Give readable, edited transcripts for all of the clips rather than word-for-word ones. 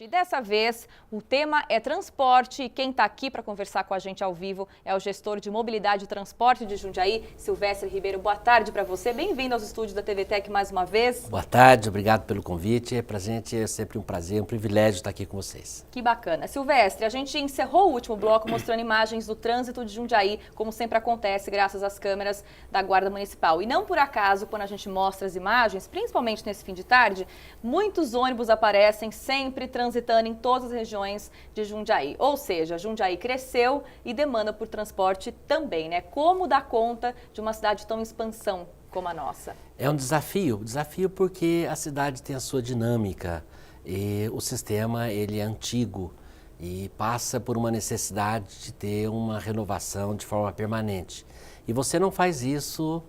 E dessa vez, o tema é transporte e quem está aqui para conversar com a gente ao vivo é o gestor de mobilidade e transporte de Jundiaí, Silvestre Ribeiro. Boa tarde para você, bem-vindo aos estúdios da TV Tech mais uma vez. Boa tarde, obrigado pelo convite. Pra gente é sempre um prazer, um privilégio estar aqui com vocês. Que bacana. Silvestre, a gente encerrou o último bloco mostrando imagens do trânsito de Jundiaí, como sempre acontece graças às câmeras da Guarda Municipal. E não por acaso, quando a gente mostra as imagens, principalmente nesse fim de tarde, muitos ônibus aparecem sempre transitando em todas as regiões de Jundiaí. Ou seja, Jundiaí cresceu e demanda por transporte também, né? Como dar conta de uma cidade tão em expansão como a nossa? É um desafio porque a cidade tem a sua dinâmica e o sistema ele é antigo e passa por uma necessidade de ter uma renovação de forma permanente. E você não faz isso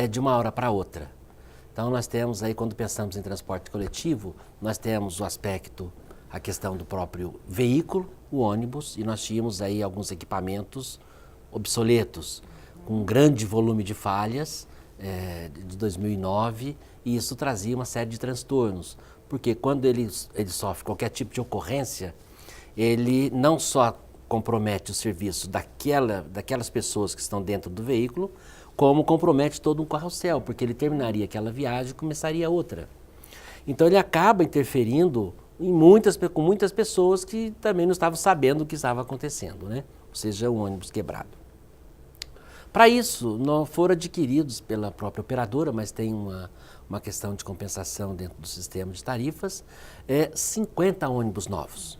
de uma hora para outra. Então nós temos aí, quando pensamos em transporte coletivo, nós temos o aspecto, a questão do próprio veículo, o ônibus, e nós tínhamos aí alguns equipamentos obsoletos, com um grande volume de falhas de 2009, e isso trazia uma série de transtornos, porque quando ele sofre qualquer tipo de ocorrência, ele não só compromete o serviço daquelas pessoas que estão dentro do veículo, como compromete todo um carrossel, porque ele terminaria aquela viagem e começaria outra. Então ele acaba interferindo com muitas pessoas que também não estavam sabendo o que estava acontecendo, né? Ou seja, um ônibus quebrado. Para isso, não foram adquiridos pela própria operadora, mas tem uma questão de compensação dentro do sistema de tarifas, 50 ônibus novos.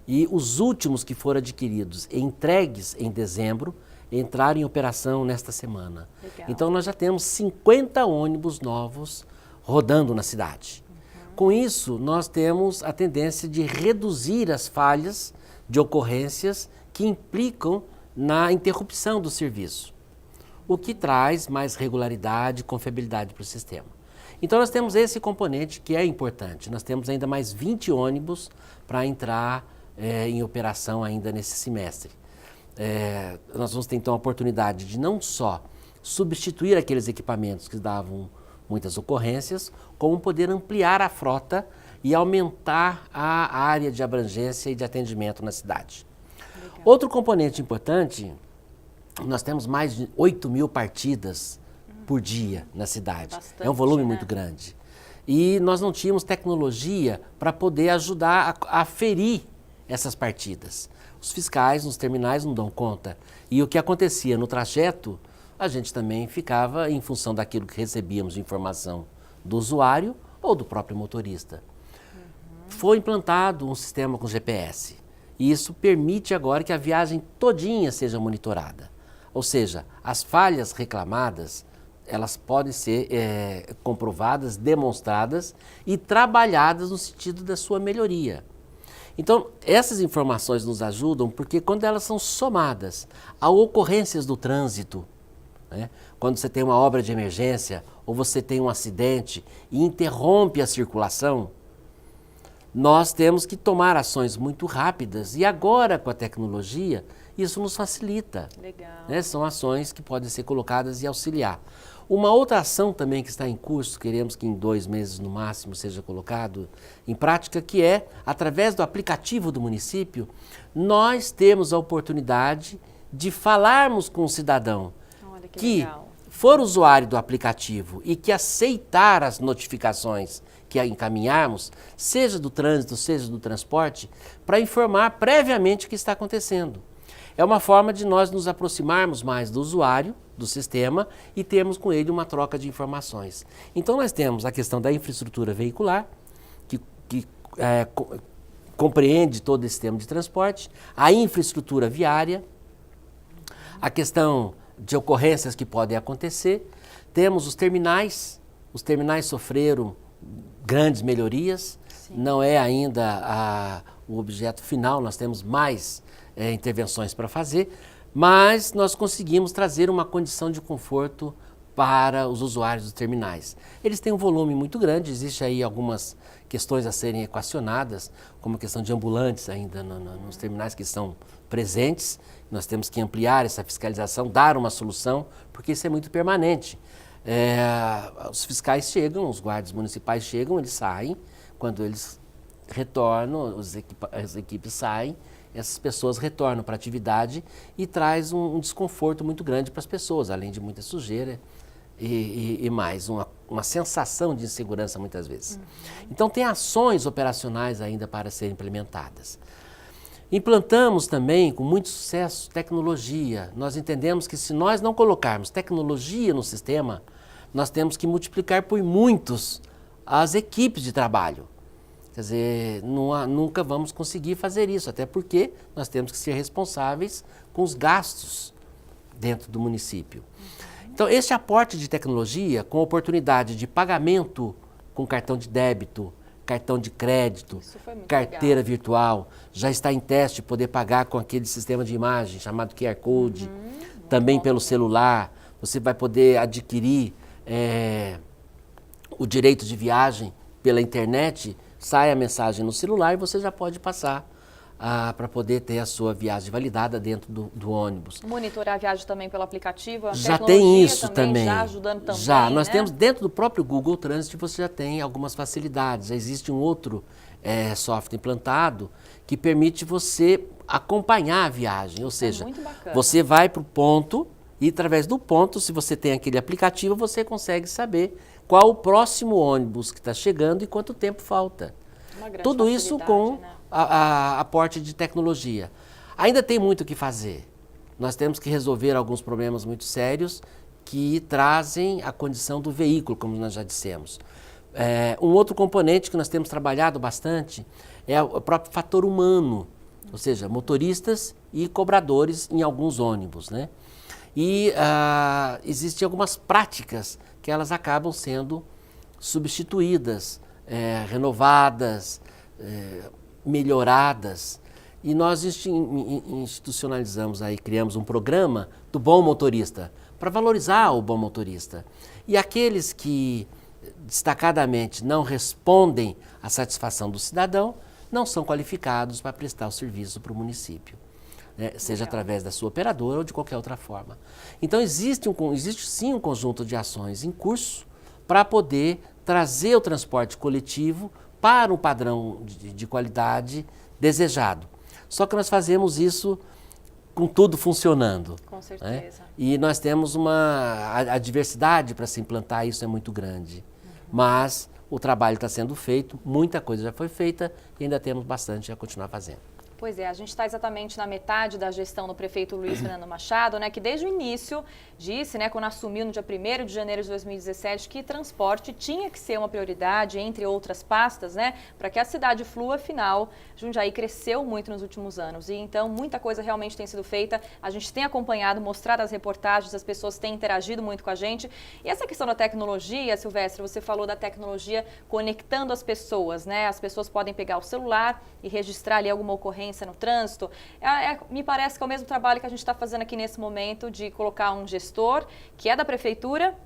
E os últimos que foram adquiridos e entregues em dezembro, entraram em operação nesta semana. Legal. Então nós já temos 50 ônibus novos rodando na cidade. Com isso, nós temos a tendência de reduzir as falhas de ocorrências que implicam na interrupção do serviço, o que traz mais regularidade e confiabilidade para o sistema. Então nós temos esse componente que é importante. Nós temos ainda mais 20 ônibus para entrar em operação ainda nesse semestre. Nós vamos ter então a oportunidade de não só substituir aqueles equipamentos que davam muitas ocorrências, como poder ampliar a frota e aumentar a área de abrangência e de atendimento na cidade. Legal. Outro componente importante, nós temos mais de 8.000 partidas por dia na cidade. Bastante, é um volume né? muito grande. E nós não tínhamos tecnologia para poder ajudar a aferir essas partidas. Os fiscais nos terminais não dão conta. E o que acontecia no trajeto, a gente também ficava em função daquilo que recebíamos de informação do usuário ou do próprio motorista. Foi implantado um sistema com GPS e isso permite agora que a viagem todinha seja monitorada. Ou seja, as falhas reclamadas, elas podem ser comprovadas, demonstradas e trabalhadas no sentido da sua melhoria. Então, essas informações nos ajudam porque quando elas são somadas a ocorrências do trânsito, né? Quando você tem uma obra de emergência ou você tem um acidente e interrompe a circulação, nós temos que tomar ações muito rápidas e agora com a tecnologia isso nos facilita. Legal. Né? São ações que podem ser colocadas e auxiliar. Uma outra ação também que está em curso, queremos que em 2 meses no máximo seja colocado em prática, que é, através do aplicativo do município, nós temos a oportunidade de falarmos com o cidadão Olha que legal. for usuário do aplicativo e que aceitar as notificações que encaminharmos, seja do trânsito, seja do transporte, para informar previamente o que está acontecendo. É uma forma de nós nos aproximarmos mais do usuário, do sistema, e termos com ele uma troca de informações. Então nós temos a questão da infraestrutura veicular, que compreende todo esse sistema de transporte, a infraestrutura viária, a questão de ocorrências que podem acontecer, temos os terminais sofreram grandes melhorias, Sim. Não é ainda o objeto final, nós temos mais intervenções para fazer, mas nós conseguimos trazer uma condição de conforto para os usuários dos terminais. Eles têm um volume muito grande, existe aí algumas questões a serem equacionadas, como a questão de ambulantes ainda nos terminais que são presentes. Nós temos que ampliar essa fiscalização, dar uma solução, porque isso é muito permanente. Os fiscais chegam, os guardas municipais chegam, eles saem, quando eles retornam, as equipes saem, essas pessoas retornam para a atividade e traz um desconforto muito grande para as pessoas, além de muita sujeira e mais, uma sensação de insegurança muitas vezes. Então tem ações operacionais ainda para serem implementadas. Implantamos também, com muito sucesso, tecnologia. Nós entendemos que se nós não colocarmos tecnologia no sistema, nós temos que multiplicar por muitos as equipes de trabalho. Quer dizer, nunca vamos conseguir fazer isso, até porque nós temos que ser responsáveis com os gastos dentro do município. Então, esse aporte de tecnologia, com oportunidade de pagamento com cartão de débito, cartão de crédito, carteira virtual, já está em teste poder pagar com aquele sistema de imagem chamado QR Code, também pelo celular. Você vai poder adquirir o direito de viagem pela internet, sai a mensagem no celular e você já pode passar para poder ter a sua viagem validada dentro do ônibus. Monitorar a viagem também pelo aplicativo, a já tem isso também. Já ajudando também, já, nós né? temos dentro do próprio Google Transit, você já tem algumas facilidades. Já existe um outro software implantado que permite você acompanhar a viagem, ou seja, você vai para o ponto e através do ponto, se você tem aquele aplicativo, você consegue saber qual o próximo ônibus que está chegando e quanto tempo falta. Tudo isso com aporte de tecnologia. Ainda tem muito o que fazer. Nós temos que resolver alguns problemas muito sérios que trazem a condição do veículo, como nós já dissemos. Um outro componente que nós temos trabalhado bastante é o próprio fator humano, ou seja, motoristas e cobradores em alguns ônibus, né? E existem algumas práticas que elas acabam sendo substituídas, renovadas, melhoradas. E nós institucionalizamos aí, criamos um programa do bom motorista, para valorizar o bom motorista. E aqueles que destacadamente não respondem à satisfação do cidadão, não são qualificados para prestar o serviço para o município, né? Seja através da sua operadora ou de qualquer outra forma. Então existe sim um conjunto de ações em curso para poder trazer o transporte coletivo para um padrão de qualidade desejado. Só que nós fazemos isso com tudo funcionando. Com certeza. Né? E nós temos a diversidade para se implantar, isso é muito grande. Mas o trabalho está sendo feito, muita coisa já foi feita e ainda temos bastante a continuar fazendo. Pois é, a gente está exatamente na metade da gestão do prefeito Luiz Fernando Machado, né, que desde o início disse, né, quando assumiu no dia 1º de janeiro de 2017, que transporte tinha que ser uma prioridade, entre outras pastas, né, para que a cidade flua. Afinal, Jundiaí cresceu muito nos últimos anos e então muita coisa realmente tem sido feita. A gente tem acompanhado, mostrado as reportagens, as pessoas têm interagido muito com a gente. E essa questão da tecnologia, Silvestre, você falou da tecnologia conectando as pessoas, né, as pessoas podem pegar o celular e registrar ali alguma ocorrência no trânsito. Me parece que é o mesmo trabalho que a gente está fazendo aqui nesse momento de colocar um gestor que é da prefeitura